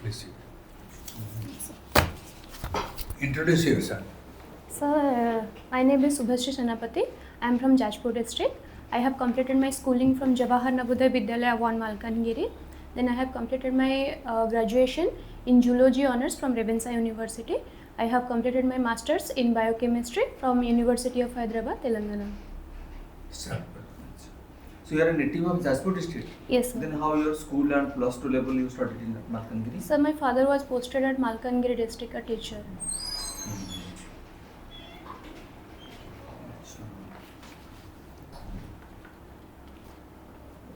Please sit. Introduce yourself. Sir, my name is Subhashri Senapati. I am from Jajpur district. I have completed my schooling from Jawahar Navodaya Vidyalaya 1 Malkangiri. Then I have completed my graduation in Zoology Honours from Ravenshaw University. I have completed my Masters in Biochemistry from University of Hyderabad, Telangana. Sir. So you are a native of Jajpur district. Yes, sir. Then how your school and plus 2 level you studied in Malkangiri? Sir, my father was posted at Malkangiri district, a teacher.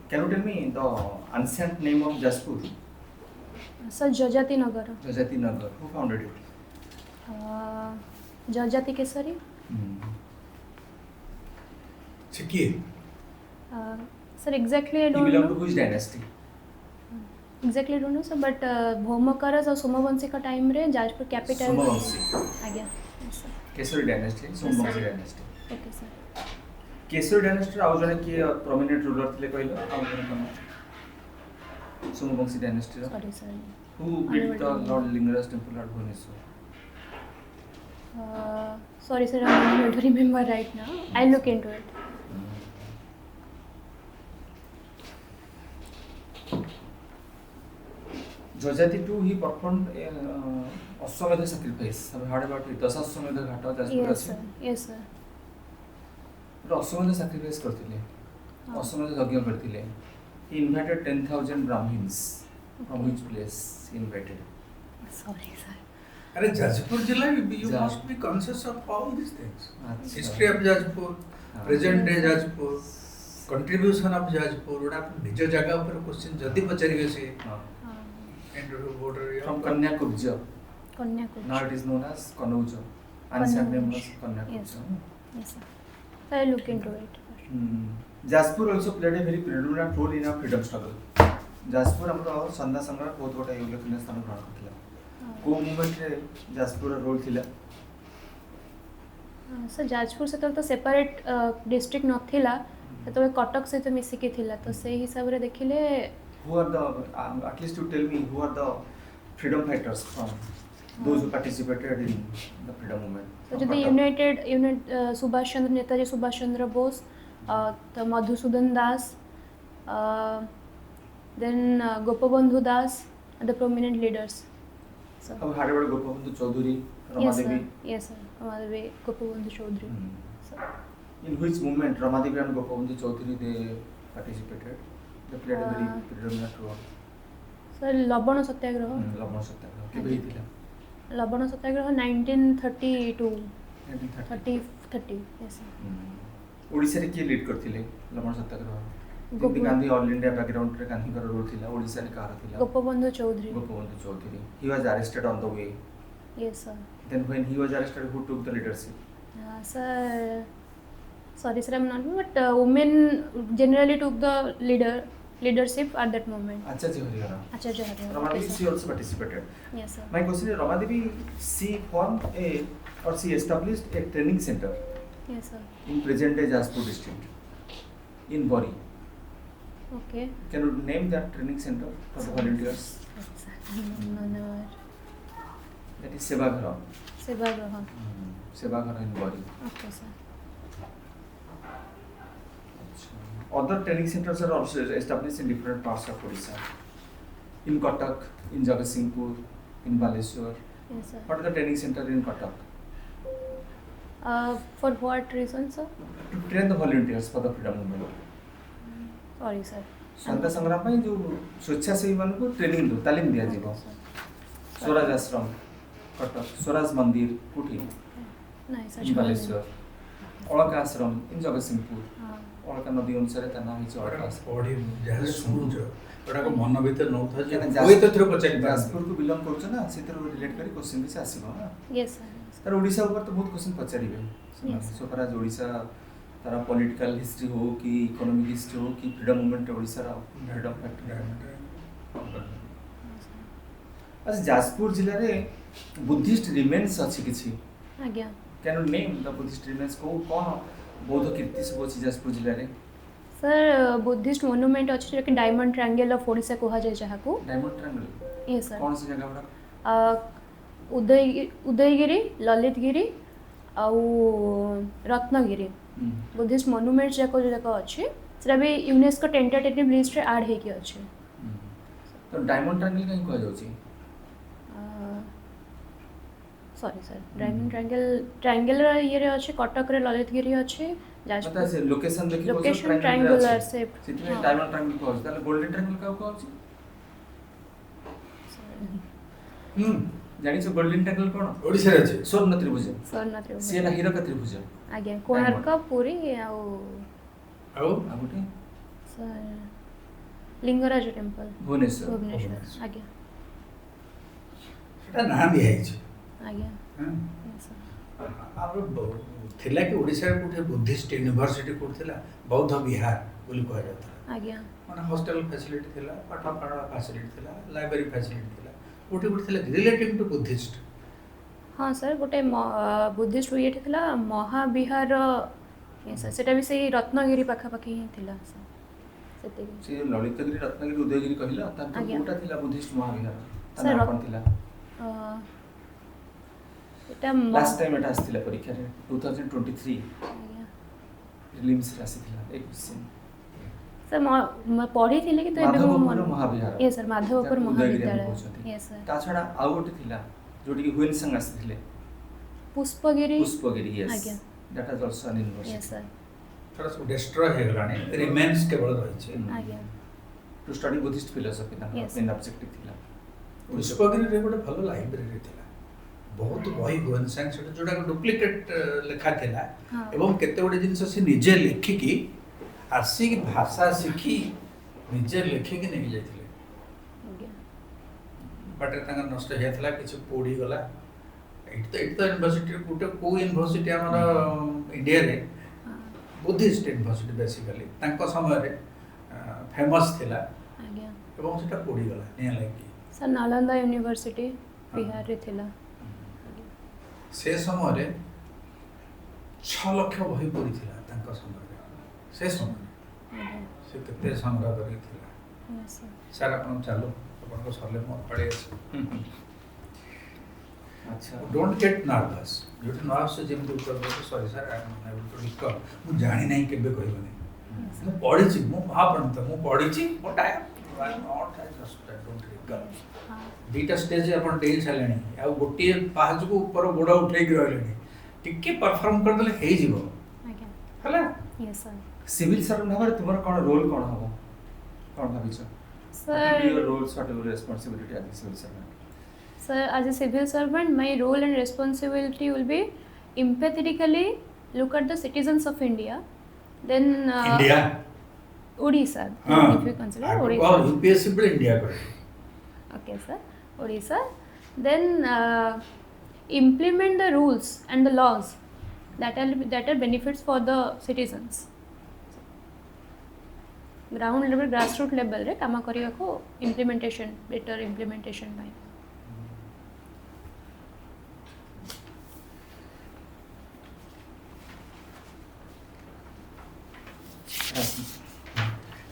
Can you tell me the ancient name of Jajpur? Sir, Jajati Nagar. Jajati Nagar. Who founded it? Jajati Kesari. Sikhi. Sir, exactly I He don't belonged to know. which dynasty? Exactly don't know, sir, but भौमकरस और सोमवंशी का time रे Jajpur capital Somavamsi. आ गया. Yes, sir. Kesari dynasty. Somavamsi dynasty. Okay, sir. Kesari dynasty आउ जने कि prominent ruler थिले कहलो आउ जने कोन सोमवंशी डायनेस्टी रो Sorry, sir. Who built the lord Lingaraj temple at Bhubaneswar Sorry, sir, I'm not able to remember right now. I'll look into it. Jajati too he performed Ashwamedha sacrifice. Have you heard about it? Dasashwamedha Ghat Jajpur Yes, अछि. sir. Yes, sir. Ashwamedha sacrifice करथिले. Ashwamedha यज्ञ करथिले. He invited 10,000 Brahmins. From which place he invited? Sorry, sir. Are Jajpur Jilla, you Jaj- must be conscious of all these things. Achha. History of Jajpur, present day Jajpur, contribution of Jajpur. What happened? निज जगह पर question जल्दी पचारिए से into border area. From Kanyakubja. Kanyakumari. Now it is known as Kanauja. Ancient name was Yes. Kanyakubja. Yes, sir. So I'll look into it. Jajpur also played a very predominant role in our freedom struggle. Jajpur हमरो संधा संग्राम बहुत बड़ा उल्लेखनीय स्थान ग्रहण करथिला. को movement रे Jajpur role थिला? सर जाजपुर से तो सेपरेट डिस्ट्रिक्ट नथिला तो कटक सहित मिसिकी थिला तो से हिसाब रे देखिले Who are the at least you tell me who are the freedom fighters from those who participated in the freedom movement? तो जदि यूनिट सुभाष चंद्र नेताजी सुभाष चंद्र बोस तो Madhusudan Das then Gopabandhu Das the prominent leaders sir अब हाड़े बड़े Gopabandhu Choudhury, yes Ramadevi. Sir yes sir Ramadevi Gopabandhu Choudhury sir In which movement Ramadevi and Gopabandhu Chaudhary they participated? They played a very predominant role. Sir लवण सत्याग्रह लवण सत्याग्रह केबे हिथिला? लवण सत्याग्रह 1932 1930. 30 यस सर ओडिसा रे के लीड करथिले लवण सत्याग्रह? गोप- जेमती गांधी ऑल इंडिया बैकग्राउंड रे गांधी कर रोल थिला ओडिसा रे कार थिला? Gopabandhu Chaudhary Gopabandhu Chaudhary. He was arrested on the way. Yes sir Then when he was arrested, who took the leadership? sir sorry sir I'm not but women generally took the leadership at that moment Acharya Harihara. Acharya Harihara. Ramadevi, Okay, she sir. also participated. Yes sir. My question is, Ramadevi, she formed a or she established a training center Yes sir. in present day Jajpur district in Bori. Okay. Can you name that training center for the volunteers? Yes, sir. No. That is Sevaghara. Sevagraha. Sevaghara in Bori. Okay sir. Other training centers are also established in different parts of Odisha. In Cuttack, in Jagatsinghpur, in Baleshwar. Yes sir. What are the training center in Cuttack? For what reason sir? To train the volunteers for the freedom movement. Sorry sir. स्वतंत्रता संग्राम ପାଇଁ जो ସ୍ୱେଚ୍ଛାସେବୀ ମାନଙ୍କୁ training ଦो ତାଲିମ ଦିଆ ଯିବ Okay, sir. Swaraj आश्रम कटक स्वराज मंदिर कोठी Nice sir. इन बालेश्वर अलका आश्रम इन जगतसिंहपुर हाँ. अलका नदी अनुसार ता नाम हिच अलका आश्रम पढ़ी जहाँ शुणुच गोटा मन भीतर नौ था क्या हुए तो थ्रो पचारि जाजपुर को बिलोंग करूछ ना सेतर रिलेट करी क्वेश्चन भी आसीबो ना Yes sir. तार ओडिसा ऊपर तो बहुत क्वेश्चन पचारिबे Yes. सो फराज ओडिसा तारा पॉलिटिकल हिस्ट्री हो कि इकोनॉमिक हिस्ट्री हो कि फ्रीडम मूवमेंट ओडिसा रा फ्रीडम फैक्टर अच्छा जाजपुर जिल्ला रे बुद्धिस्ट रिमेन्स अछि किछि आज्ञा. Can you name the Buddhist remains को कोन बौद्ध कीर्ति सब अछि जाजपुर जिल्ला रे सर बुद्धिस्ट मोनुमेंट अच्छे जो कि डायमंड ट्रायंगल ऑफ ओडिशा कहा जाए जहाँ को डायमंड ट्रायंगल Yes sir. कौन सी जगह गुड़ा उदयगिरी ललितगिरी आउ रत्नगिरी बुद्धिस्ट मोनुमेंट जाक जो अच्छे सेटा भी यूनेस्को टेंटेटिव लिस्ट रे ऐड हेकी अच्छे तो डायमंड ट्रायंगल कहीं कह जाउची सॉरी सर डायमंड ट्रायंगल ये रे अच्छे कटक रे ललितगिरी अच्छे पता जाजपुर है लोकेशन देखि location triangular shape city diamond triangle कह ताले गोल्डन ट्रायंगल का कहउची जानि छ गोल्डन ट्रायंगल कोन ओडिसा रे अछि स्वर्ण त्रिभुज स्वर्ण त्रिभुज सेना हीरक त्रिभुज आगे कोणार्क पुरी आउ आउ आगुटे सर लिंगराज टेम्पल भुवनेश्वर भुवनेश्वर आगे सेटा ना दिया अछि आगे हां yes sir आरो थिला कि ओडिसा रे कोठे बुद्धिस्ट यूनिवर्सिटी कोठिला बौद्ध विहार बोली कह जाता आगे माने हॉस्टल फैसिलिटी थिला पाठा पढ़ा फैसिलिटी थिला लाइब्रेरी फैसिलिटी थिला कोठे कोठे थिला रिलेटिव टू बुद्धिस्ट हाँ सर गोटे बुद्धिस्ट ये थिला महाविहार ये सर सेटा भी से रत्नगिरी पाखापाखि ही थिला सर सेते से ललितगिरी रत्नगिरी उदयगिरी कहिला ता आज्ञा। कोटा थिला बुद्धिस्ट महाविहार ता सर, नाम कोन थिला एटा लास्ट टाइम एटा आस्थिला परीक्षा रे 2023 प्रीलिम्स रे आसीथिला एक क्वेश्चन सर मैं पढ़ी थी कि तो एबे माधवपुर महाविहार ये सर माधवपुर जाको उदयगिरी महाविद्यालय हम कहउछथि। ये सर ता छडा आउ गोटे थिला जोटी कि हुएन संग आसीथिले पुष्पगिरी पुष्पगिरी यस आज्ञा। दैट इज आल्सो एन ये यूनिवर्सिटी सर थोड़ा सब डिस्ट्रॉय हे गलानी रिमेन्स केवल रही छे आगे टू स्टडी बुद्धिस्ट फिलोसफी ता Yes. मेन ऑब्जेक्टिव थिला पुष्पगिरी रे गोटे भलो लाइब्रेरी थिला बहुत बही भुवन साइंस जोटा डुप्लिकेट लेखा थिला हाँ एवं केते गोटे जिनिस से निजे लिखिकी आसी भाषा शिखी निजे लिखिकी नहीं जाइथिले आगे बाटे तांगा नष्ट हेतला किछ पोड़ी गला एट तो यूनिवर्सिटी कोटे को यूनिवर्सिटी हमर इंडिया रे हाँ बुद्धिस्ट यूनिवर्सिटी बेसिकली तांको समय रे फेमस थिला आगे एवं सेटा पोड़ी गला निया लागी सर नालंदा यूनिवर्सिटी बिहार रे थिला से समय रे 6 लाख बही पड़ी थिला तांको समय रे से समय आगे से केते संग्रह करी थिला यस सर सर अपन चालू अपन को सले मोर पड़े अछि अच्छा डोंट गेट नर्वस जोटी नर्वस से जेम उत्तर दे sorry sir I am able to recall मु जानि नहीं केबे कहबनी मु पढ़ी छी मु महाप्रांत मु पढ़ी छी but I am not I just don't recall हाँ दीटा स्टेज अपन डेई छलेनी आ गोटे पाहज को ऊपर गोड़ा उठै के रहलेनी टिके परफॉर्म कर देले हे जीवो आगे हला यस सर सिविल सर्वेंट हमारे तुम्हारा कौन रोल कौन हबो कौन भाबिछ sir your roles what your responsibility as a civil servant Sir, as a civil servant, my role and responsibility will be empathetically look at the citizens of India. Then India Odisha, हां if you consider और Odisha. UPSC पर India करे Okay, sir. Odisha. Then implement the rules and the laws that are benefits for the citizens. Ground level, grassroots level रे काम करिया को implementation, better implementation by.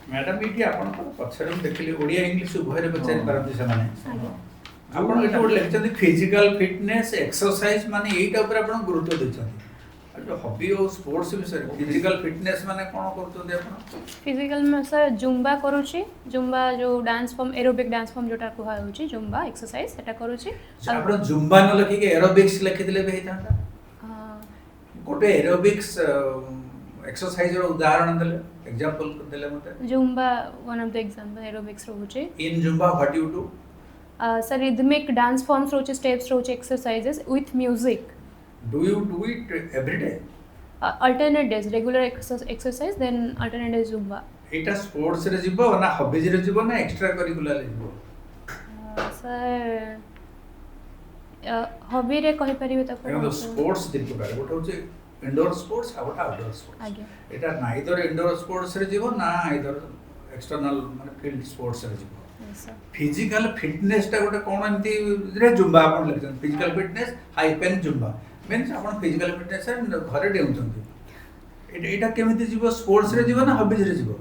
Madam ये आपण पछरे देखली ओडिया इंग्लिश उभय पचारि हाँ। पारंती से माने आगे आपण एटा गोटे लिखचंदी फिजिकल फिटनेस एक्सरसाइज माने एटा ऊपर आपण गुरुत्व देछंती आ जो हॉबी और स्पोर्ट्स विषय फिजिकल फिटनेस माने कोन करतोंदी आपण फिजिकल में सर जुम्बा करूची जुम्बा जो dance form aerobic dance form जोटा कुहा होची जुम्बा एक्सरसाइज सेटा करूची आपण जुम्बा न लिखि के एरोबिक्स लिखि दिले भी हेतांता गोटे एरोबिक्स एक्सरसाइज रो उदाहरण देले एग्जांपल देले मते Zumba one of the example aerobics रहूची in Zumba what you do sir rhythmic dance forms रहूची स्टेप्स रहूची exercises with music do you do it every day alternate days regular exercise then alternate days zumba एटा sports रे जीवो ना hobbies रे जीवो ना एक्स्ट्रा करिकुलर रे जीवो सर हॉबी रे कहि परिबे त देखो स्पोर्ट्स दिन प्रकार गोटे होचे इंडोर स्पोर्ट्स आ गोटे आउटडोर स्पोर्ट्स आगे एटा नाइदर इंडोर स्पोर्ट्स रे जीवो ना आइदर एक्सटर्नल माने फील्ड स्पोर्ट्स रे जीवो yes sir फिजिकल फिटनेस टा गोटे कोन एंती रे जुम्बा आपण लेखन फिजिकल फिटनेस हाई पेन जुम्बा मींस आपण फिजिकल फिटनेस घरे डेउचंती एटा केमिति जीवो स्पोर्ट्स रे जीवो ना हॉबीज रे जीवो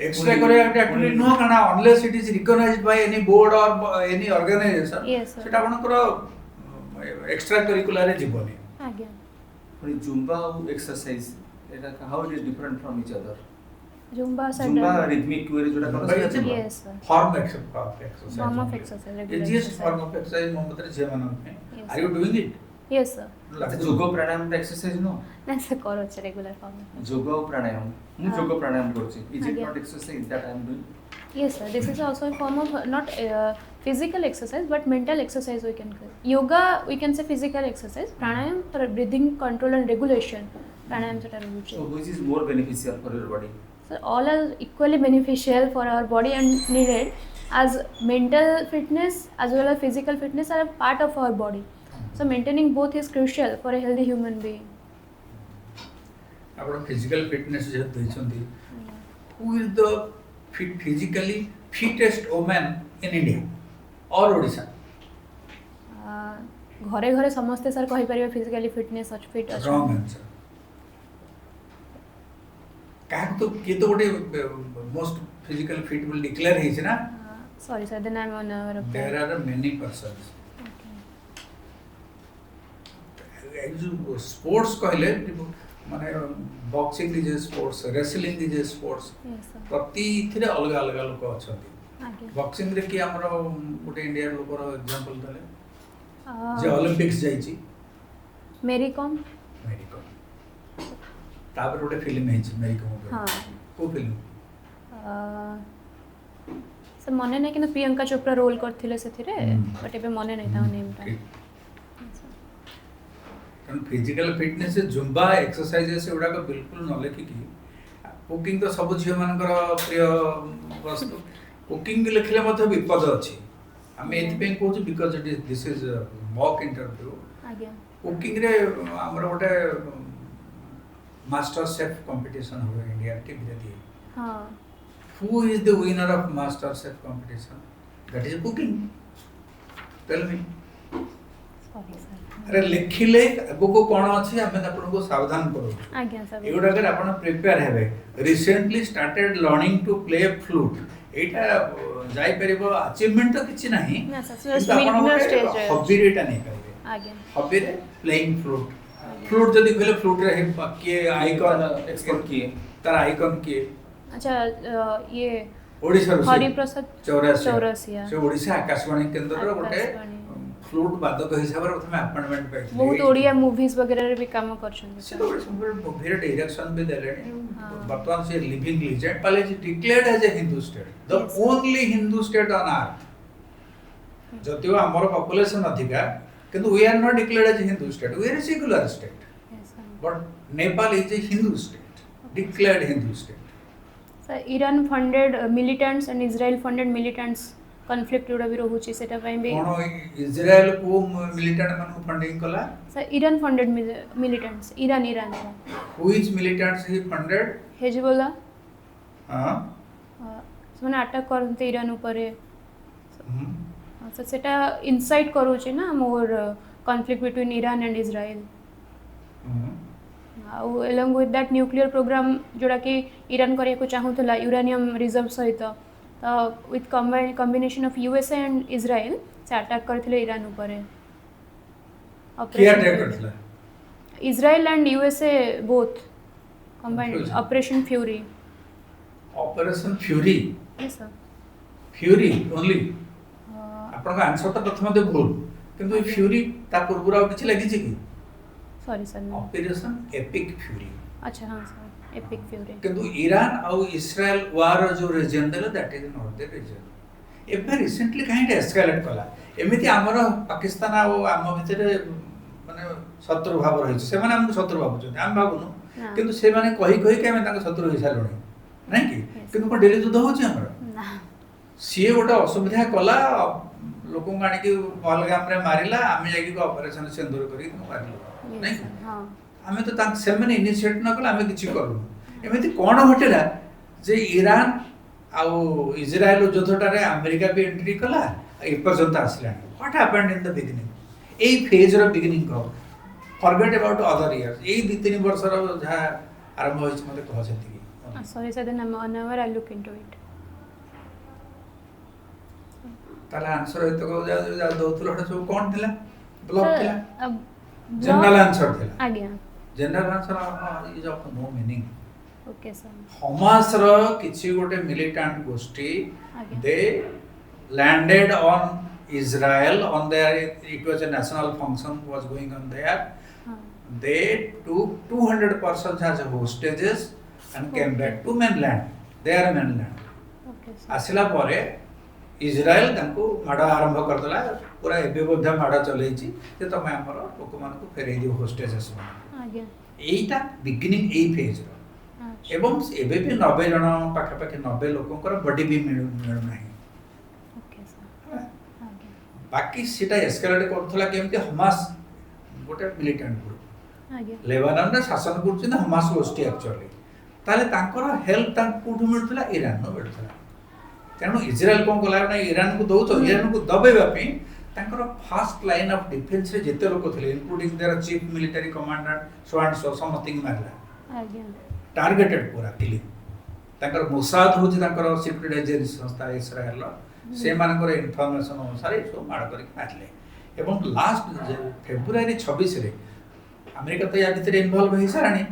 एक्स्ट्रा करिकुलर एक्टिविटी नो काना unless it is recognized by any board or any organization Yes, sir. सेटा आपनकर एक्स्ट्रा करिकुलर जीवनी आज्ञा पुनी जुम्बा और एक्सरसाइज एटा how it is different from each other Zumba Zumba sir rhythmic way जोटा Zumba is करस a Yes, sir. Form of exercise Form of exercise, regular easiest exercise. Form of exercise मोहम्मद रे जेमन में Yes, are you sir. Doing it yes sir अच्छा जोग pranayama exercise no ना sir करो छ रेगुलर फॉर्म जोग और प्राणायाम मु जोग प्राणायाम करछि इज इट आज्ञा। Not exercise that I am doing Yes, sir. This is also a form of not physical exercise but mental exercise we can call. Yoga we can say physical exercise. Pranayam for breathing control and regulation. Pranayam So seta rahuchi. which is more beneficial for your body? So all are equally beneficial for our body and needed as mental fitness as well as physical fitness are a part of our body. So maintaining both is crucial for a healthy human being. आपण physical fitness जे दैछंती who is the physically fittest woman in India और ओडिसा घरे घरे समस्ते sir कहि परिबे physically fitness अच्छ फिट अच्छ. रॉन्ग आंसर का तो के तो गोटे most physical fit will declare हेछ ना Sorry sir, then I'm unaware of there that. Are many persons Okay. जो स्पोर्ट्स कहले माने boxing is a sports wrestling is a sports Yes sir. प्रति थिरे अलग अलग लोक अछंती आगे. बॉक्सिंग रे कि हमर गोटे इंडिया लोकर एग्जांपल दले जे Uh, ओलंपिक्स जाईची मेरी कॉम मेरी को तापर गोटे फिल्म हेछि मेरी को हाँ. को फिल्म सर मने नहीं कि प्रियंका चोपड़ा रोल करथिले सेथिरे बट एबे मने नहीं था नेम टा. कारण फिजिकल फिटनेस जुम्बा एक्सरसाइजेस एगुड़ा बिल्कुल न लेखिकी कुकिंग तो सब झील मानकर प्रिय वस्तु कुकिंग लिखले मध्य विपद अच्छी आम ये कहूँ because it is this is mock interview आगे. कुकिंग रे आमर गोटे मास्टर शेफ कंपटीशन हुए इंडिया टीवी रे दिए हाँ. Who is the winner of master chef competition that is cooking tell me sorry sir. अरे लिखिले आगको कौन अच्छी आम आपको सावधान करूँ आज्ञा सर. एगुड़ाक आप प्रिपेयर हेबे recently started learning to play flute एटा जाई परिबो अचीवमेंट तो किछि नाही ना सर जस्ट मिडियम स्टेज है. हॉबी रेटा नहीं परिबे आगे. हॉबी रे प्लेइंग फ्लूट फ्लूट जदी कहले फ्लूट रे के आइकन एक्सपर्ट किए तार आइकन के अच्छा ये ओडिसा रो हरिप्रसाद चौरसिया. से ओडिसा आकाशवाणी केंद्र रो गोटे आकाशवाणी. फ्लूट वादक हिसाब रे प्रथम अपॉइंटमेंट पाइछि बहुत ओडिया मूवीज वगैरह रे भी काम करछन से तो सब मुभिर डायरेक्शन भी देले हाँ. वर्तमान से लिविंग लीजेंड पहले जी declared as a Hindu state the Yes. Only Hindu state on earth जतियो हमर पॉपुलेशन अधिका किंतु we are not declared as Hindu state we are a secular state Yes, sir. But Nepal is a Hindu state declared Hindu state sir Iran funded militants and Israel funded militants conflict जोड़ा भी रहुची सेटा पई भी. कोन इजराइल को मिलिटेंट मान फंडिंग कला sir Iran funded militants Iran who is militants he funded Hezbollah हां ସେମାନେ ଆଟାକ୍ କରନ୍ତି ଇରାନ ଉପରେ. हम्म, ସो ସେଟା ଇନସାଇଟ୍ କରୁଛି ନା ମୋର conflict between Iran and Israel. ଆଉ along with that nuclear programme ଯେଉଁଟାକି ଇରାନ କରିବାକୁ ଚାହୁଁଥିଲା ୟୁରାନିୟମ ରିଜର୍ଭ ସହିତ ତ with combination of USA and Israel ସେ ଆଟାକ୍ କରିଥିଲେ ଇରାନ ଉପରେ. किया अटैक करथला Israel and USA both combined Confusing. Operation fury. Operation fury Yes, sir. Fury only आपन आंसर तो प्रथम दे भूल किंतु ये फ्यूरी ता पूर्व आ किछि लागि कि sorry sir. Operation epic fury अच्छा हाँ सर एपिक फ्यूरी. किंतु ईरान और इस्राएल वार जो रीजन देला that is not the reason एबे रिसेंटली काइंड एस्केलेट कला एमिति हमर पाकिस्तान आ आम भितरे माने शत्रु भाव रहिछ से माने हम शत्रु भाव छथि हम भाबुनु हाँ. किंतु से माने कहि के हम तांग शत्रु हिसा लणी नहीं कि Yes. किंतु को डेली युद्ध होछि हमर ना. सीए गोटे असुविधा कला लोक आनिक पहलगाम रे मारिला आमे जाकी ऑपरेशन सिंदूर करी मारिलो Yes, नहीं sir. हाँ. आमे तो तांक सेमने इनिशिएट न कला आमे किछि करू एमिति कोन हटेला जे ईरान आउ इजराइल युद्धटा रे अमेरिका भी एंट्री कला ए पर्यंत आसला what happened in the beginning ए फेज रो बिगिनिंग को फॉरगेट अबाउट अदर इयर्स ए 2-3 वर्ष रो जहा आरंभ होइछ मते कह छथि Sorry sir, then whenever I look into it. ताले आंसर एत को जा दउथुल हटा सब कोन थिला ब्लॉक Sir, थिला block- जनरल आंसर थिला आज्ञा general answer is of no meaning okay sir Hamas रो किछि गोटे मिलिटेंट गोष्ठी आज्ञा they landed on Israel on their it was a national function was going on there. हाँ They took 200 persons as hostages and came back to mainland, their mainland. Okay sir आसिला परे Israel तांको माड़ आरंभ करदला पूरा एबे बोधा माड़ चलेछि जे तमे हमर लोक मान को फेरै दियो होस्टेजेस मान आज्ञा एईटा बिगिनिंग एई फेज रो अच्छा एवं एबे भी 90 जन पाखा पाखी 90 लोकंकर बॉडी भी मिलु नाही ओके सर आज्ञा बाकी सेटा एस्केलेट करथला केमते हमास गोटे मिलिटेंट ग्रुप आज्ञा लेबानन रे शासन करछन हमास गोष्ठी एक्चुअली ताले तांकर हेल्प तांको कोठु मिलथला ईरान नो मिलथला तेणु इजराइल कौन कला ना ईरान को दौ तो ईरान को दबेबा पे तांकर फर्स्ट लाइन ऑफ डिफेंस रे जेते लोक थिले including there chief military commandant so and so something मारला आज्ञा टारगेटेड पूरा किलिंग तांकर मोसाद होची तांकर सिक्रेट एजेंसी संस्था इस्राएल से मानकर इन्फॉर्मेशन अनुसार सो मार करी मारले एवं लास्ट फेब्रुआरी 26 रे अमेरिका तो या भीतर इन्वॉल्व होई सारानी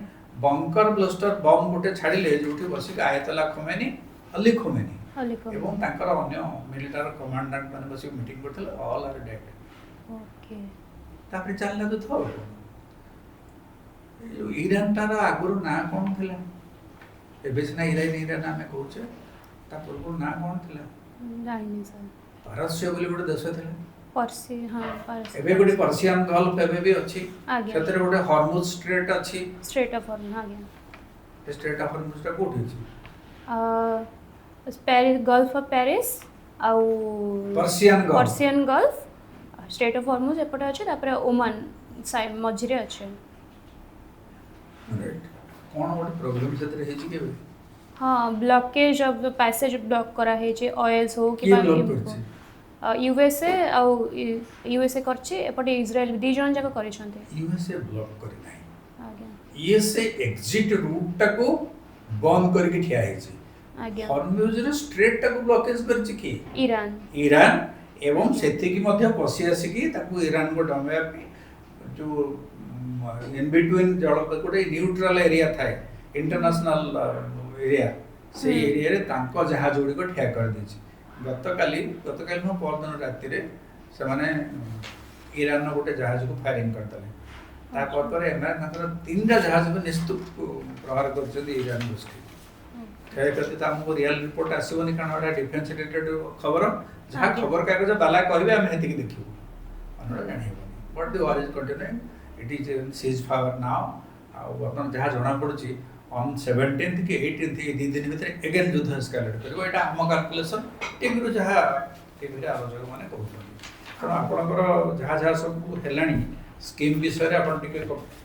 बंकर ब्लास्टर बम गोटे छाड़िले जोठी बसिक आयतुल्ला खोमेनी अली खोमेनी अलिको एवं तांकर अन्य मिलिटारी कमांडेंट माने बसिक मीटिंग करथिले ऑल आर डेड ओके तापर चलला तो थो ईरान तार आगुरु ना कोन थिला एबे सिना ईरान आमे कहूचे ता पूर्व ना कोन थिला जानी सर पारस्य बोली गोटे देश थिला पर्सी हाँ पर्सी एबे गोटे पर्शियन गल्फ एबे भी अछि आज्ञा सेतरे गोटे हॉर्मुज स्ट्रेट अछि स्ट्रेट ऑफ हॉर्मोन आज्ञा स्ट्रेट ऑफ हॉर्मुज ता कोठी अछि पेरिस गल्फ ऑफ पेरिस आउ Persian gulf Persian gulf strait of Hormuz एपटे अछि तापर ओमान साइड मझिरे अछि राइट कोन गोटे प्रॉब्लम सेतरे हेछि केबे हाँ blockage of the passage block करा है जे ऑयल्स हो कि किए ब्लॉक करछि यूएसए आउ यूएसए करछि एपटे इजराइल दी जन जाक करि छन्ते यूएसए ब्लॉक करि नाही आज्ञा यूएसए एग्जिट रूट टाको बंद करके ठिया हेछि आज्ञा हॉर्मुज रे स्ट्रेट टाको ब्लॉकेज करछि की ईरान ईरान एवं सेति की मध्य पसी आसी की ताको ईरान को डमेया पे जो इन बिटवीन जळ गोटे न्यूट्रल एरिया थाए इंटरनेशनल एरिया से एरिया रे तांको जहाज जोड़ी को ठिया कर देछि गतकाली नो परदिन राति रे से माने ईरान नो गोटे जहाज को फायरिंग करतले ता पर एमन नकर तीनटा जहाज को निस्तुप प्रहार करछथि ईरान गोष्ठी क्षय करते तो हमको रियल रिपोर्ट आसबनी कारण ओटा डिफेंस रिलेटेड खबर जहाँ खबर कागज बाला कहबे हम हेतिक देखिबो अनरा जानि हेबनी but the war is continuing it is ceasefire now अपन जहाँ जना पड़ुची ऑन 17th के 18th ये दी दिन भीतर अगेन युद्ध एस्केलेट करबो एटा हम कैलकुलेशन टीवी रो जहाँ टीवी रे आलोचक माने कहउछन कारण आपनकर जहाँ जहाँ सब हेलानी स्कीम विषय रे अपन टिके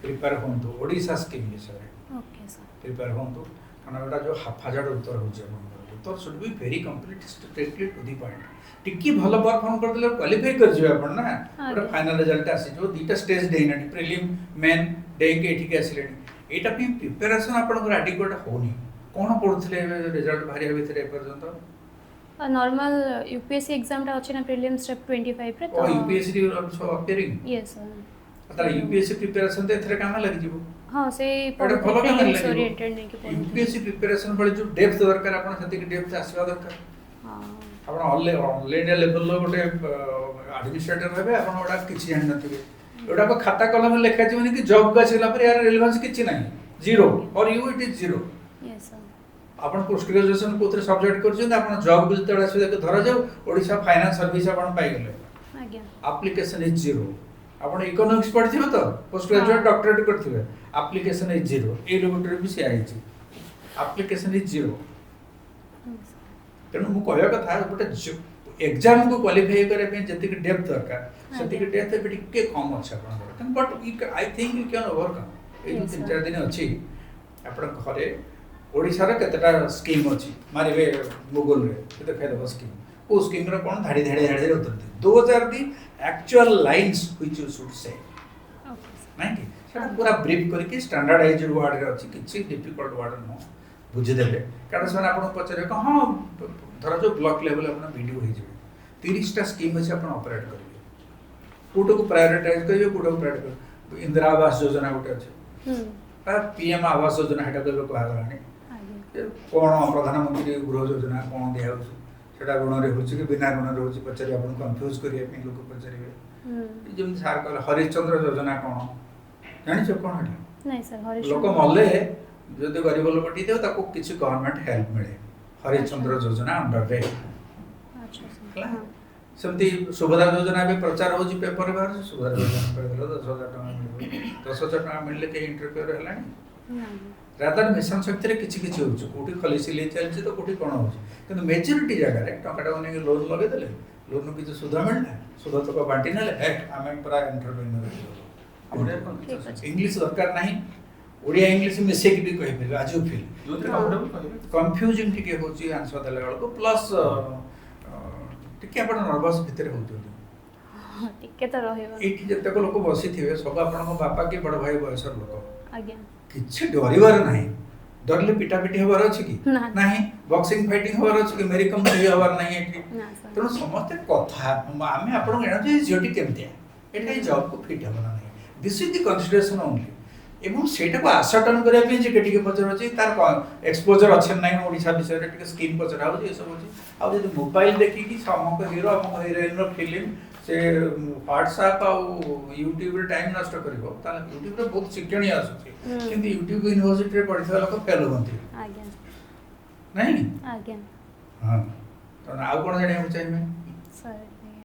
प्रिपेयर होंतु ओडिसा स्कीम विषय रे ओके सर प्रिपेयर होंतु कारण एटा जो हाफाजाड उत्तर होचे आपनकर उत्तर should be very complete straightly to the point टिकी भलो परफॉर्म कर देले क्वालीफाई कर जिवे अपन ना ओटा फाइनल रिजल्ट आसी जो दीटा स्टेज देइनाटी प्रीलिम मेन डे के एठी के आसिलेनी एटा भी प्रिपरेशन आपनकर एडिक्वेट होनी कोन पढुथले रिजल्ट भारी भीतर ए पर्यंत नॉर्मल यूपीएससी एग्जाम रा अछि ना प्रीलिम स्टेप 25 रे ओ UPSC also appearing yes sir तार यूपीएससी प्रिपरेशन ते एथरे काम लागि जिवो हाँ से एटा भलो काम प्रीलिम्स लागि ओरिएंटेड नहीं कि पढ़ो यूपीएससी प्रिपरेशन बळे जो डेप्थ दरकार आपण सती के डेप्थ आसीबा दरकार हाँ आपण ऑनलाइन लेवल लो गोटे एडमिनिस्ट्रेटर हेबे आपण ओडा किछि जानि नथिबे ओडा को खाता कलम लेखा जीवनी कि जॉब का छिला पर यार रिलेवेंस किछि नाही जीरो और you it is zero yes sir आपण पोस्ट ग्रेजुएशन कोथरे सब्जेक्ट करछन आपण जॉब बिल तडा से धरा जाऊ ओडिसा फाइनेंस सर्विस आपण पाई गेले आज्ञा एप्लीकेशन इज जीरो आपण इकोनॉमिक्स पढ़थिबे तो पोस्ट ग्रेजुएट हाँ। डॉक्टरेट करथिबे एप्लीकेशन इज जीरो ए लोगटर भी से आइछि एप्लीकेशन इज जीरो तेणु मु कहया कथा गोटे एग्जाम को क्वालिफाई करे पे जति के डेप्थ दरकार सति के डेप्थ पे टिके कम अछि आपण but I think you can overcome A Yes, तीन sir. चार दिन अछि आपण घरे ओडिसा रे केतटा स्कीम अछि मारिबे गूगल रे ते देखै दबो स्कीम ओ स्कीम रे कोन धाड़ी धाड़ी धाड़ी उत्तर दे 2000 the actual lines which you should say okay नहीं कि सेटा पूरा ब्रीफ करके स्टैंडर्डाइज्ड वर्ड रे अछि किछि डिफिकल्ट वर्ड नो ବୁଝିଦେବେ କାରଣ ସେମାନେ ଆପଣଙ୍କୁ ପଚାରିବେ କ'ଣ ହଁ ଧର ଯେଉଁ ବ୍ଲକ୍ ଲେଭେଲ୍ ଆପଣ ଭିଡ଼ିଓ ହେଇଯିବେ 30ଟା ସ୍କିମ୍ ଅଛି ଆପଣ ଅପରେଟ୍ କରିବେ କେଉଁଟାକୁ ପ୍ରାୟୋରିଟାଇଜ୍ କରିବେ କେଉଁଟାକୁ ପ୍ରାୟୋରିଟାଇଜ୍ କରିବେ ଇନ୍ଦିରା ଆବାସ ଯୋଜନା ଗୋଟେ ଅଛି PM ଆବାସ ଯୋଜନା ସେଇଟାକୁ ଏବେ କୁହାଗଲାଣି କ'ଣ ପ୍ରଧାନମନ୍ତ୍ରୀ ଗୃହ ଯୋଜନା କ'ଣ ଦିଆହେଉଛି ସେଇଟା ଋଣରେ ହେଉଛି କି ବିନା ଋଣରେ ହେଉଛି ପଚାରିବେ ଆପଣଙ୍କୁ କନଫ୍ୟୁଜ୍ କରିବା ପାଇଁ ଲୋକ ପଚାରିବେ ଯେମିତି ସାର୍ କହିଲେ ହରିଶ୍ଚନ୍ଦ୍ର ଯୋଜନା କ'ଣ ଜାଣିଛ କ'ଣ ଏଇଟା ନାଇଁ ସାର୍ ଲୋକ ମଲେ ଯଦି ଗରିବ ଲୋକଟି ଦେବ ତାକୁ କିଛି ଗଭର୍ଣ୍ଣମେଣ୍ଟ ହେଲ୍ପ ମିଳେ ହରିଶ୍ଚନ୍ଦ୍ର ଯୋଜନା ଅଣ୍ଡରରେ ହେଲା ସେମିତି ସୁଭଦ୍ରା ଯୋଜନା ଏବେ ପ୍ରଚାର ହେଉଛି ପେପରରେ ବାହାରୁଛି ସୁଭଦ୍ରା ଯୋଜନା କହିଦେଲେ 10,000 ଟଙ୍କା ମିଳିବ 10,000 ଟଙ୍କା ମିଳିଲେ କେହି ଇଣ୍ଟରଫିୟର ହେଲାଣି ରାଦର ମିଶନ ଶକ୍ତିରେ କିଛି କିଛି ହେଉଛି କେଉଁଠି ଖଲି ସିଲେଇ ଚାଲିଛି ତ କେଉଁଠି କ'ଣ ହେଉଛି କିନ୍ତୁ ମେଜରିଟି ଜାଗାରେ ଟଙ୍କାଟାକୁ ନେଇକି ଲୋନ୍ ଲଗେଇଦେଲେ ଲୋନ୍ରୁ କିଛି ସୁଧ ମିଳିଲା ସୁଧ ତକ ବାଣ୍ଟି ନେଲେ ଆମେ ପୁରା ଏଣ୍ଟରପ୍ରେନ୍ୟୁର ଇଂଲିଶ ଦରକାର ନାହିଁ ଓଡ଼ିଆ ଇଂଲିଶ ମିଶେଇକି ବି କହିପାରିବେ ଆଜି ଫିଲ୍ କନଫ୍ୟୁଜିଂ ଟିକେ ହେଉଛି ଆନ୍ସର ଦେଲା ବେଳକୁ ପ୍ଲସ୍ ଟିକେ ଆପଣ ନର୍ଭସ୍ ଭିତରେ ହେଉଛନ୍ତି ଟିକେ ତ ରହିବ ଏଇଠି ଯେତେକ ଲୋକ ବସିଥିବେ ସବୁ ଆପଣଙ୍କ ବାପା କି ବଡ଼ ଭାଇ ବୟସର ଲୋକ ଆଜ୍ଞା କିଛି ଡରିବାର ନାହିଁ ଡରିଲେ ପିଟାପିଟି ହେବାର ଅଛି କି ନା। ନାହିଁ ବକ୍ସିଂ ଫାଇଟିଂ ହେବାର ଅଛି କି ମେରି କମ୍ ହେବାର ନାହିଁ ଏଠି ନା ସାର୍ ତେଣୁ ସମସ୍ତେ କଥା ଆମେ ଆପଣଙ୍କୁ ଜାଣୁଛୁ ଏ ଝିଅଟି କେମିତିଆ ଏଇଟା ଏଇ ଜବ୍କୁ ଫିଟ୍ ହେବ ନା ନାହିଁ this is the consideration only ଏବଂ ସେଇଟାକୁ ଆସର୍ଟନ କରିବା ପାଇଁ ଯେ ଟିକେ ପଚାରୁଛି ତାର ଏକ୍ସପୋଜର ଅଛି ନାହିଁ ଓଡ଼ିଶା ବିଷୟରେ ଟିକେ ସ୍କିମ୍ ପଚରା ହେଉଛି ଏସବୁ ଅଛି ଆଉ ଯଦି ମୋବାଇଲ ଦେଖିକି ଅମକ ହିରୋ ଅମକ ହିରୋଇନ୍ର ଫିଲ୍ମ ସେ ହ୍ୱାଟ୍ସଆପ୍ ଆଉ ୟୁଟ୍ୟୁବରେ ଟାଇମ୍ ନଷ୍ଟ କରିବ ତାହେଲେ ୟୁଟ୍ୟୁବରେ ବହୁତ ଶିକ୍ଷଣୀୟ ଆସୁଛି କିନ୍ତୁ ୟୁଟ୍ୟୁବ ୟୁନିଭର୍ସିଟିରେ ପଢ଼ିଥିବା ଲୋକ ଫେଲ୍ ହୁଅନ୍ତି ଆଜ୍ଞା ନାହିଁ ଆଜ୍ଞା ହଁ ତ ଆଉ କ'ଣ ଜାଣିବାକୁ ଚାହିଁବେ ସାର୍